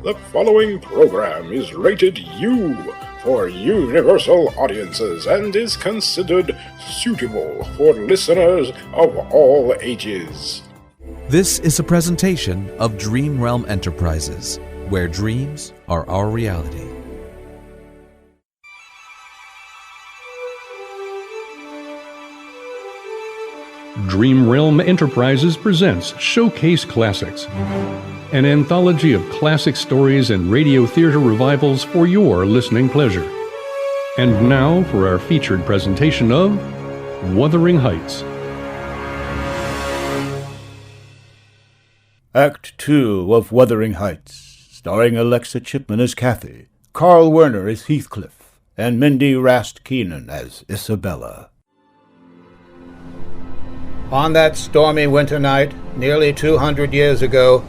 The following program is rated U for universal audiences and is considered suitable for listeners of all ages. This is a presentation of Dream Realm Enterprises, where dreams are our reality. Dream Realm Enterprises presents Showcase Classics, an anthology of classic stories and radio theater revivals for your listening pleasure. And now for our featured presentation of Wuthering Heights. Act 2 of Wuthering Heights, starring Alexa Chipman as Kathy, Carl Werner as Heathcliff, and Mindy Rast Keenan as Isabella. On that stormy winter night, nearly 200 years ago,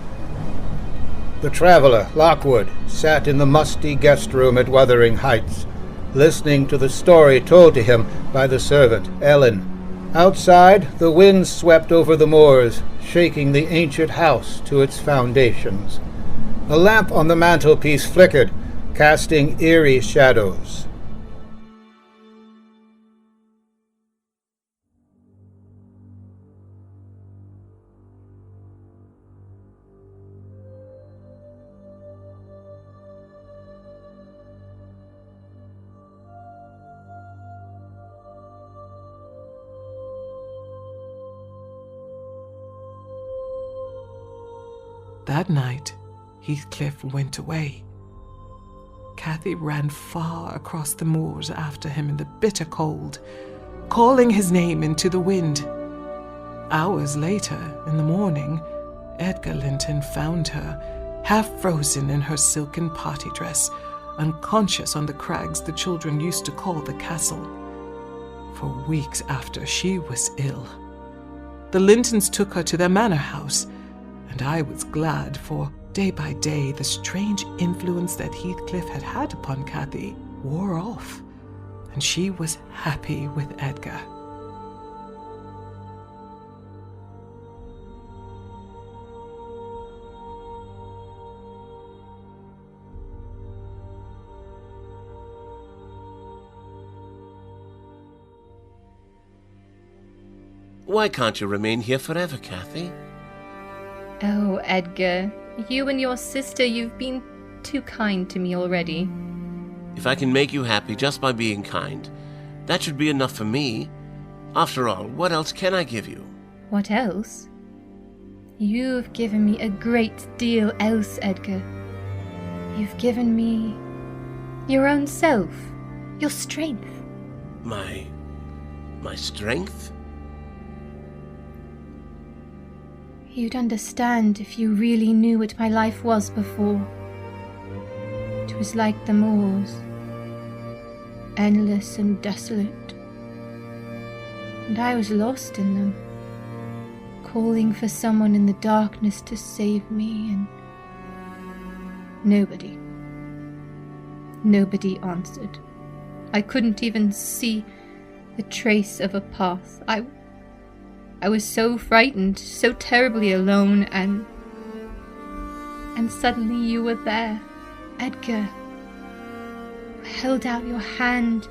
the traveler, Lockwood, sat in the musty guest room at Wuthering Heights, listening to the story told to him by the servant, Ellen. Outside, the wind swept over the moors, shaking the ancient house to its foundations. A lamp on the mantelpiece flickered, casting eerie shadows. That night, Heathcliff went away. Kathy ran far across the moors after him in the bitter cold, calling his name into the wind. Hours later, in the morning, Edgar Linton found her, half frozen in her silken party dress, unconscious on the crags the children used to call the castle. For weeks after, she was ill. The Lintons took her to their manor house, and I was glad, for day by day the strange influence that Heathcliff had had upon Kathy wore off, and she was happy with Edgar. Why can't you remain here forever, Kathy? Oh, Edgar, you and your sister, you've been too kind to me already. If I can make you happy just by being kind, that should be enough for me. After all, what else can I give you? What else? You've given me a great deal else, Edgar. You've given me your own self, your strength. My strength? You'd understand if you really knew what my life was before. It was like the moors, endless and desolate. And I was lost in them, calling for someone in the darkness to save me, and nobody answered. I couldn't even see the trace of a path. I was so frightened, so terribly alone, and suddenly you were there, Edgar. You held out your hand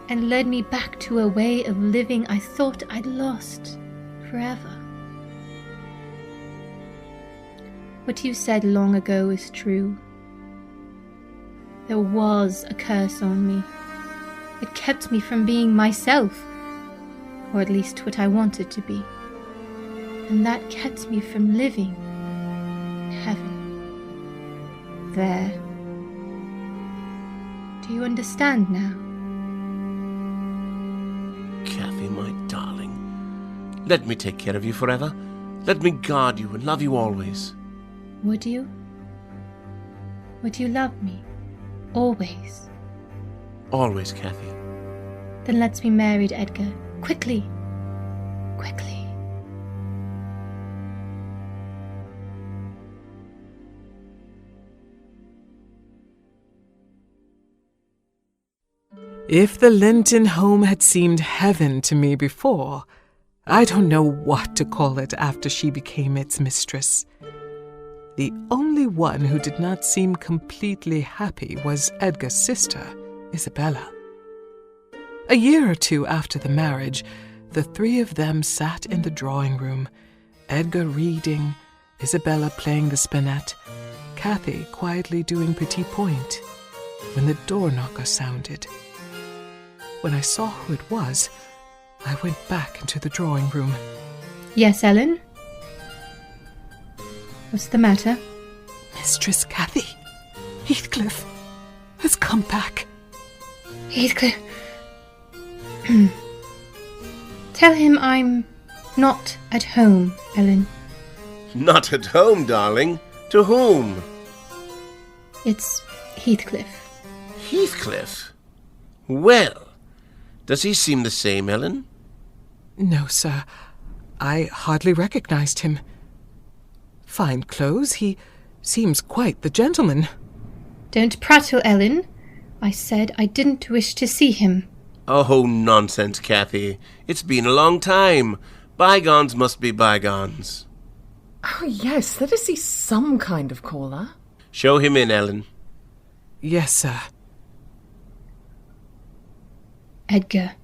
and led me back to a way of living I thought I'd lost forever. What you said long ago is true. There was a curse on me. It kept me from being myself, or at least what I wanted to be. And that kept me from living in heaven. There. Do you understand now? Kathy, my darling, let me take care of you forever. Let me guard you and love you always. Would you? Would you love me? Always? Always, Kathy. Then let's be married, Edgar. Quickly. Quickly. If the Linton home had seemed heaven to me before, I don't know what to call it after she became its mistress. The only one who did not seem completely happy was Edgar's sister, Isabella. A year or two after the marriage, the three of them sat in the drawing room, Edgar reading, Isabella playing the spinet, Cathy quietly doing petit point, when the door knocker sounded. When I saw who it was, I went back into the drawing room. Yes, Ellen? What's the matter? Mistress Cathy, Heathcliff has come back. Heathcliff. Tell him I'm not at home, Ellen. Not at home, darling? To whom? It's Heathcliff. Heathcliff? Well, does he seem the same, Ellen? No, sir. I hardly recognized him. Fine clothes. He seems quite the gentleman. Don't prattle, Ellen. I said I didn't wish to see him. Oh, nonsense, Cathy. It's been a long time. Bygones must be bygones. Oh, yes, let us see some kind of caller. Show him in, Ellen. Yes, sir. Edgar,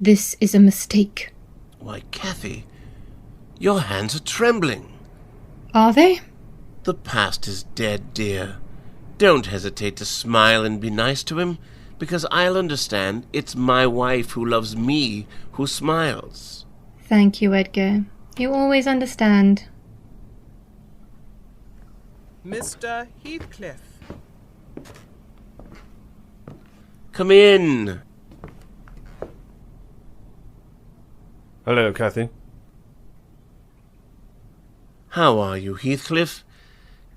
this is a mistake. Why, Cathy, your hands are trembling. Are they? The past is dead, dear. Don't hesitate to smile and be nice to him, because I'll understand it's my wife who loves me who smiles. Thank you, Edgar. You always understand. Mr. Heathcliff. Come in. Hello, Cathy. How are you, Heathcliff?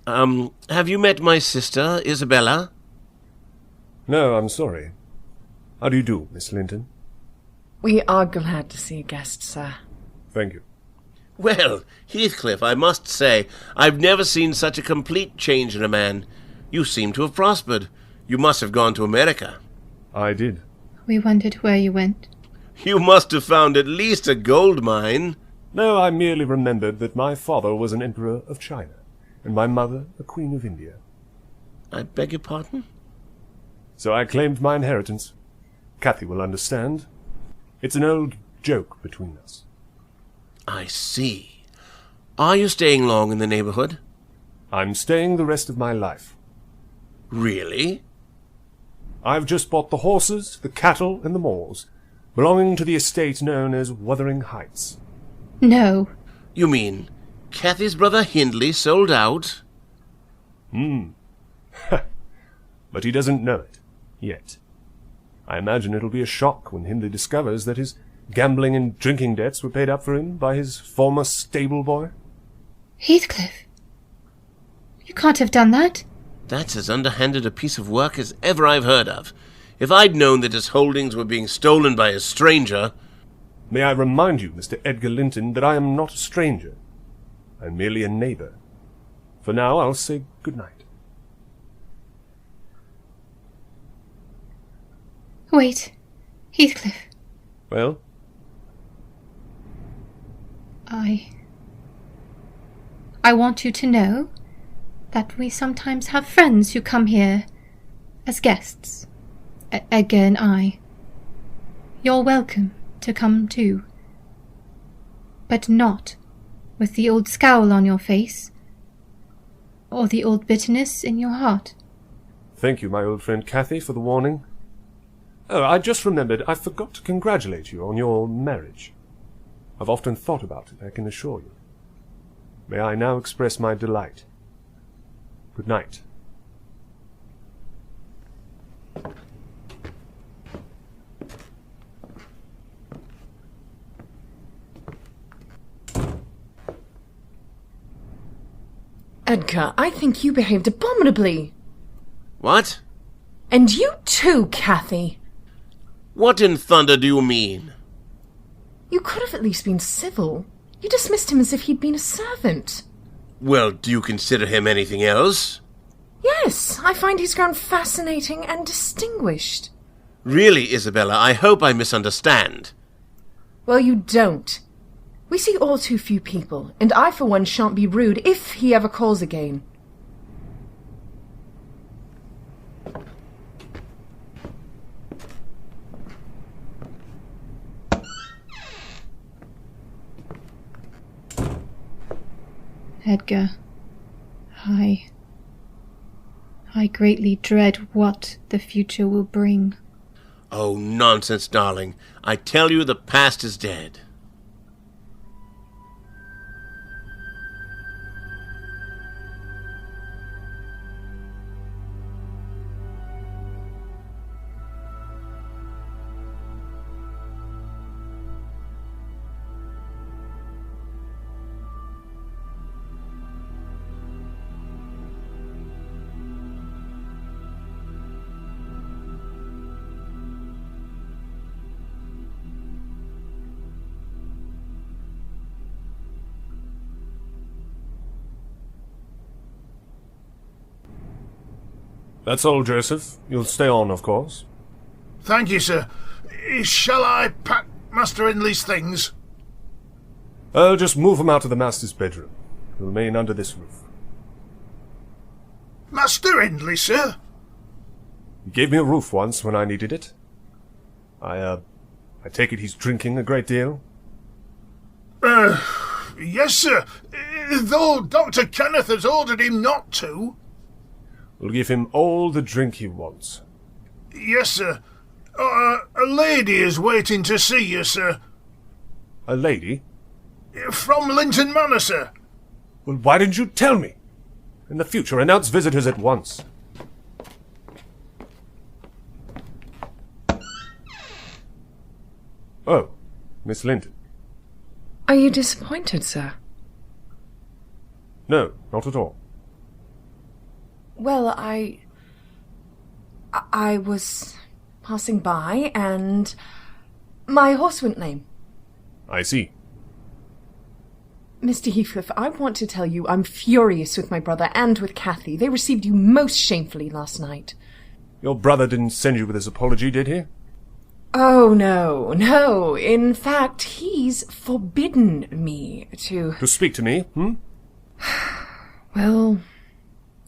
Have you met my sister, Isabella? No, I'm sorry. How do you do, Miss Linton? We are glad to see a guest, sir. Thank you. Well, Heathcliff, I must say, I've never seen such a complete change in a man. You seem to have prospered. You must have gone to America. I did. We wondered where you went. You must have found at least a gold mine. No, I merely remembered that my father was an emperor of China, and my mother a queen of India. I beg your pardon? So I claimed my inheritance. Cathy will understand. It's an old joke between us. I see. Are you staying long in the neighborhood? I'm staying the rest of my life. Really? I've just bought the horses, the cattle, and the moors, belonging to the estate known as Wuthering Heights. No. You mean Cathy's brother Hindley sold out? But he doesn't know it, yet. I imagine it'll be a shock when Hindley discovers that his gambling and drinking debts were paid up for him by his former stable boy. Heathcliff, you can't have done that. That's as underhanded a piece of work as ever I've heard of. If I'd known that his holdings were being stolen by a stranger... May I remind you, Mr. Edgar Linton, that I am not a stranger. I'm merely a neighbour. For now, I'll say good night. Wait, Heathcliff. Well? I want you to know that we sometimes have friends who come here as guests. Edgar and I. You're welcome to come too. But not with the old scowl on your face or the old bitterness in your heart. Thank you, my old friend Cathy, for the warning. Oh, I just remembered I forgot to congratulate you on your marriage. I've often thought about it, I can assure you. May I now express my delight. Good night. Edgar, I think you behaved abominably. What? And you too, Cathy. What in thunder do you mean? You could have at least been civil. You dismissed him as if he'd been a servant. Well, do you consider him anything else? Yes, I find he's grown fascinating and distinguished. Really, Isabella, I hope I misunderstand. Well, you don't. We see all too few people, and I for one shan't be rude if he ever calls again. Edgar, I greatly dread what the future will bring. Oh, nonsense, darling. I tell you the past is dead. That's all, Joseph. You'll stay on, of course. Thank you, sir. Shall I pack Master Hindley's things? Just move him out of the master's bedroom. He'll remain under this roof. Master Hindley, sir? He gave me a roof once when I needed it. I take it he's drinking a great deal? Yes, sir. Though Dr. Kenneth has ordered him not to. We'll give him all the drink he wants. Yes, sir. A lady is waiting to see you, sir. A lady? From Linton Manor, sir. Well, why didn't you tell me? In the future, announce visitors at once. Oh, Miss Linton. Are you disappointed, sir? No, not at all. Well, I was passing by, and my horse went lame. I see. Mr. Heathcliff, I want to tell you I'm furious with my brother and with Cathy. They received you most shamefully last night. Your brother didn't send you with his apology, did he? Oh, no. In fact, he's forbidden me to... To speak to me, Well,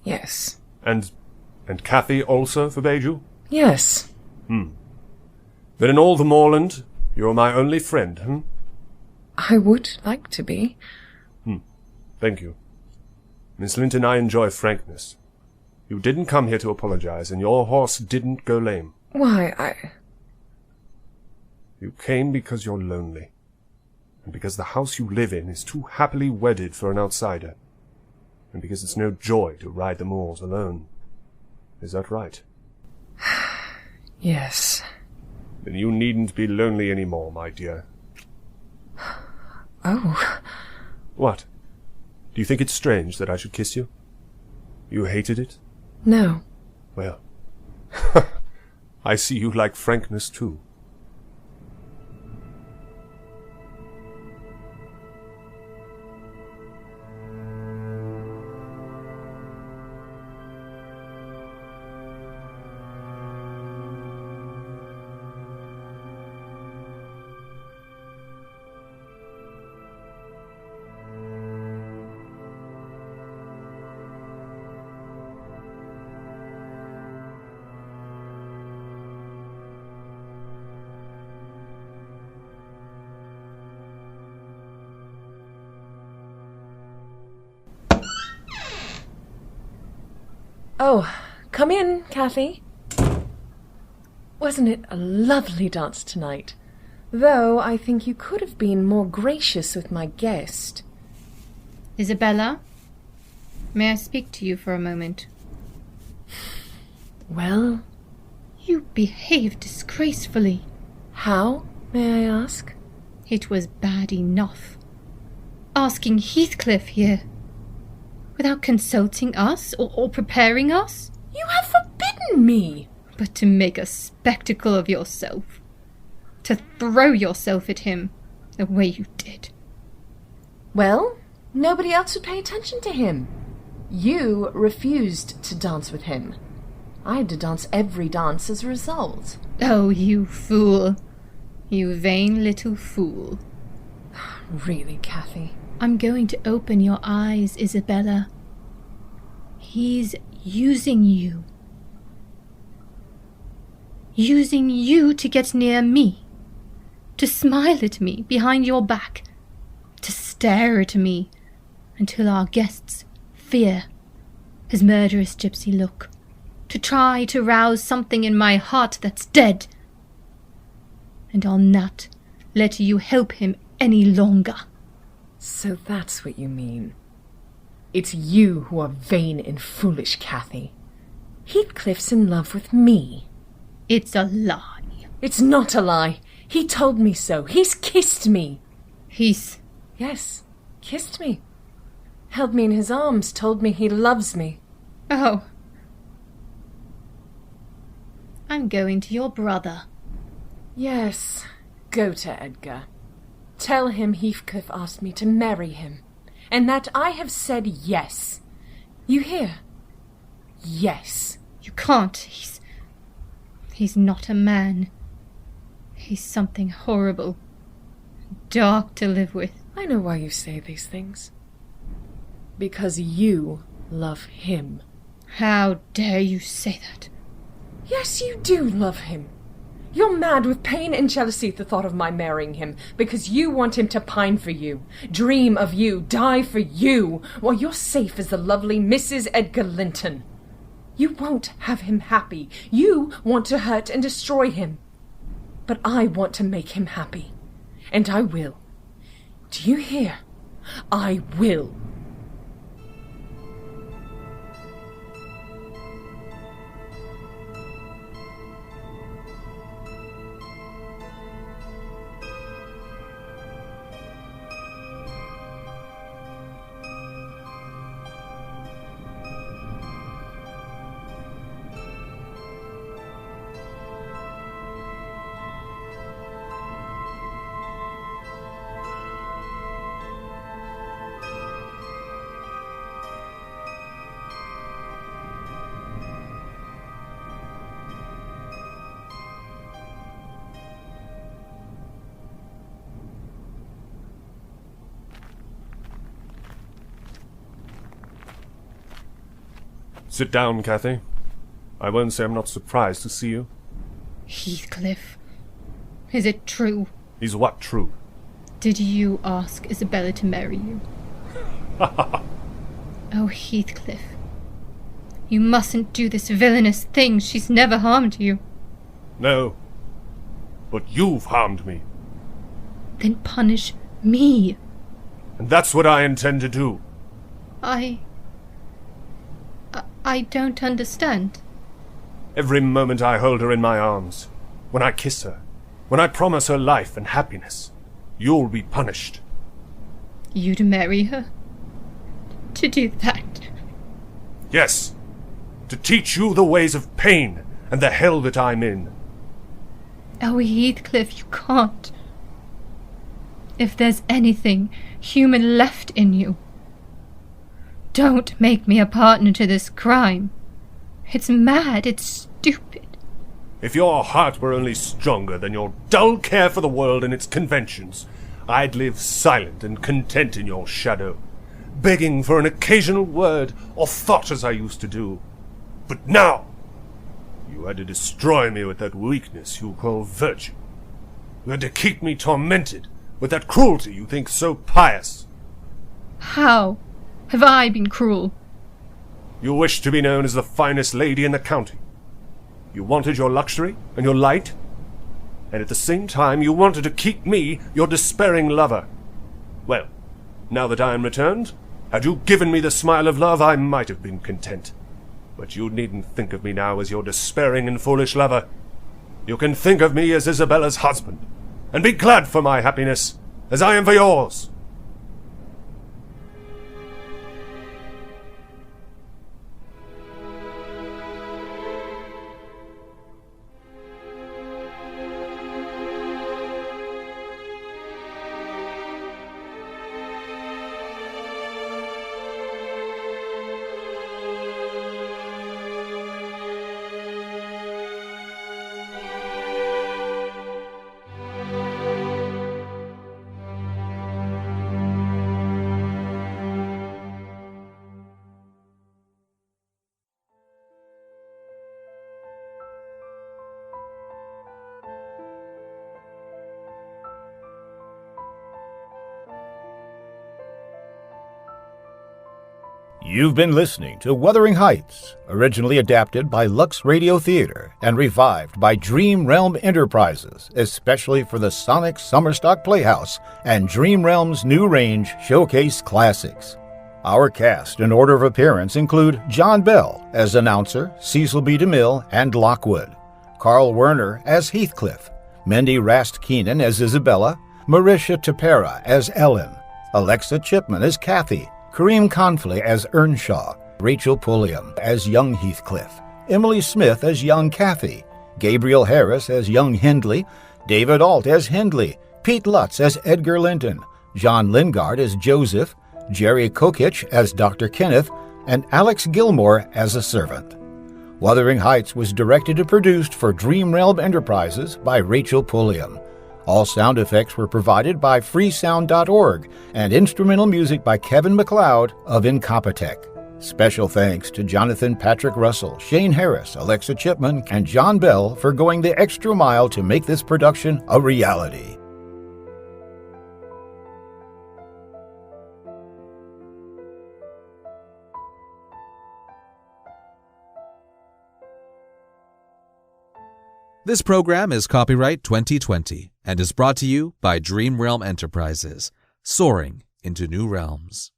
yes. And Cathy also forbade you? Yes. Then in all the moorland, you're my only friend, I would like to be. Thank you. Miss Linton, I enjoy frankness. You didn't come here to apologize, and your horse didn't go lame. Why, You came because you're lonely, and because the house you live in is too happily wedded for an outsider, and because it's no joy to ride the moors alone. Is that right? Yes. Then you needn't be lonely any more, my dear. Oh. What? Do you think it's strange that I should kiss you? You hated it? No. Well, I see you like frankness too. Oh, come in, Cathy. Wasn't it a lovely dance tonight? Though I think you could have been more gracious with my guest. Isabella, may I speak to you for a moment? Well? You behaved disgracefully. How, may I ask? It was bad enough. Asking Heathcliff here, without consulting us or preparing us. You have forbidden me! But to make a spectacle of yourself. To throw yourself at him the way you did. Well, nobody else would pay attention to him. You refused to dance with him. I had to dance every dance as a result. Oh, you fool. You vain little fool. Really, Cathy? I'm going to open your eyes, Isabella. He's using you. using you to get near me, to smile at me behind your back, to stare at me until our guests fear his murderous gypsy look, to try to rouse something in my heart that's dead. And I'll not let you help him any longer. So that's what you mean. It's you who are vain and foolish, Cathy. Heathcliff's in love with me. It's a lie. It's not a lie. He told me so. He's kissed me. Yes, kissed me. Held me in his arms, told me he loves me. Oh. I'm going to your brother. Yes, go to Edgar. Tell him Heathcliff asked me to marry him, and that I have said yes. You hear? Yes. You can't. He's not a man. He's something horrible, dark to live with. I know why you say these things. Because you love him. How dare you say that? Yes, you do love him. You're mad with pain and jealousy at the thought of my marrying him, because you want him to pine for you, dream of you, die for you, while you're safe as the lovely Mrs. Edgar Linton. You won't have him happy. You want to hurt and destroy him. But I want to make him happy. And I will. Do you hear? I will. Sit down, Cathy. I won't say I'm not surprised to see you. Heathcliff, is it true? Is what true? Did you ask Isabella to marry you? Oh, Heathcliff, you mustn't do this villainous thing. She's never harmed you. No, but you've harmed me. Then punish me. And that's what I intend to do. I don't understand. Every moment I hold her in my arms, when I kiss her, when I promise her life and happiness, you'll be punished. You'd marry her? To do that? Yes, to teach you the ways of pain and the hell that I'm in. Oh, Heathcliff, you can't. If there's anything human left in you, don't make me a partner to this crime. It's mad, it's stupid. If your heart were only stronger than your dull care for the world and its conventions, I'd live silent and content in your shadow, begging for an occasional word or thought as I used to do. But now, you had to destroy me with that weakness you call virtue. You had to keep me tormented with that cruelty you think so pious. How have I been cruel? You wished to be known as the finest lady in the county. You wanted your luxury and your light, and at the same time you wanted to keep me, your despairing lover. Well, now that I am returned, had you given me the smile of love, I might have been content. But you needn't think of me now as your despairing and foolish lover. You can think of me as Isabella's husband, and be glad for my happiness, as I am for yours. You've been listening to Wuthering Heights, originally adapted by Lux Radio Theater and revived by Dream Realm Enterprises, especially for the Sonic Summerstock Playhouse and Dream Realm's new range Showcase Classics. Our cast and order of appearance include John Bell as announcer, Cecil B. DeMille and Lockwood, Carl Werner as Heathcliff, Mindy Rast-Keenan as Isabella, Marisha Tepera as Ellen, Alexa Chipman as Kathy, Kareem Confley as Earnshaw, Rachel Pulliam as young Heathcliff, Emily Smith as young Kathy, Gabriel Harris as young Hindley, David Alt as Hindley, Pete Lutz as Edgar Linton, John Lingard as Joseph, Jerry Kokich as Dr. Kenneth, and Alex Gilmore as a servant. Wuthering Heights was directed and produced for Dream Realm Enterprises by Rachel Pulliam. All sound effects were provided by freesound.org and instrumental music by Kevin MacLeod of Incompetech. Special thanks to Jonathan Patrick Russell, Shane Harris, Alexa Chipman, and John Bell for going the extra mile to make this production a reality. This program is copyright 2020 and is brought to you by Dream Realm Enterprises, soaring into new realms.